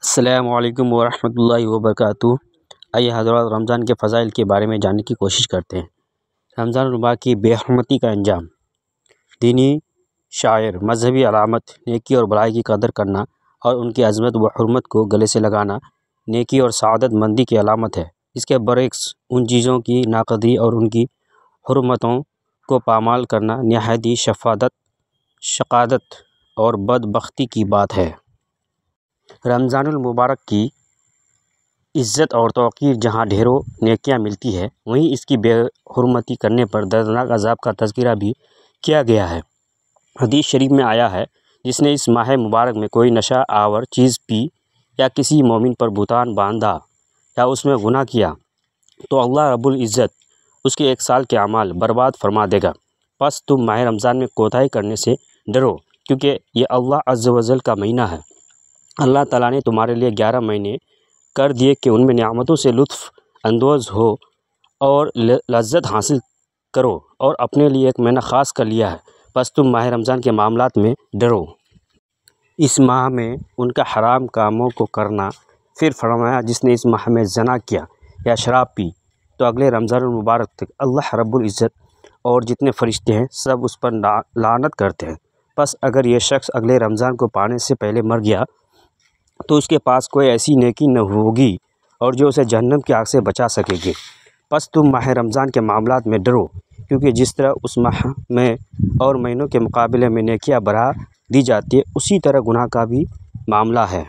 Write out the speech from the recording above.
السلام علیکم ورحمۃ اللہ وبرکاتہ۔ آئیے حضرات رمضان کے فضائل کے بارے میں جاننے کی کوشش کرتے ہیں۔ رمضان المبارک کی بے حرمتی کا انجام۔ دینی شعائر، مذہبی علامت، نیکی اور بھلائی کی قدر کرنا اور ان کی عظمت و حرمت کو گلے سے لگانا نیکی اور سعادت مندی کی علامت ہے۔ اس کے برعکس ان چیزوں کی ناقدری اور ان کی حرمتوں کو پامال کرنا نہایت ہی شقادت اور بدبختی کی بات ہے۔ رمضان المبارک کی عزت اور توقیر جہاں ڈھیروں نیکیاں ملتی ہے، وہیں اس کی بے حرمتی کرنے پر دردناک عذاب کا تذکرہ بھی کیا گیا ہے۔ حدیث شریف میں آیا ہے، جس نے اس ماہ مبارک میں کوئی نشہ آور چیز پی یا کسی مومن پر بہتان باندھا یا اس میں گناہ کیا تو اللہ رب العزت اس کے 1 سال کے اعمال برباد فرما دے گا۔ پس تم ماہ رمضان میں کوتاہی کرنے سے ڈرو، کیونکہ یہ اللہ عز و جل کا مہینہ ہے۔ اللہ تعالیٰ نے تمہارے لیے 11 مہینے کر دیے کہ ان میں نعمتوں سے لطف اندوز ہو اور لذت حاصل کرو، اور اپنے لیے 1 مہینہ خاص کر لیا ہے۔ بس تم ماہ رمضان کے معاملات میں ڈرو۔ اس ماہ میں ان کا حرام کاموں کو کرنا۔ پھر فرمایا، جس نے اس ماہ میں زنا کیا یا شراب پی تو اگلے رمضان المبارک تک اللہ رب العزت اور جتنے فرشتے ہیں سب اس پر لعنت کرتے ہیں۔ بس اگر یہ شخص اگلے رمضان کو پانے سے پہلے مر گیا تو اس کے پاس کوئی ایسی نیکی نہ ہوگی اور جو اسے جہنم کی آگ سے بچا سکے گی۔ بس تم ماہ رمضان کے معاملات میں ڈرو، کیونکہ جس طرح اس ماہ میں اور مہینوں کے مقابلے میں نیکیاں بڑھا دی جاتی ہے، اسی طرح گناہ کا بھی معاملہ ہے۔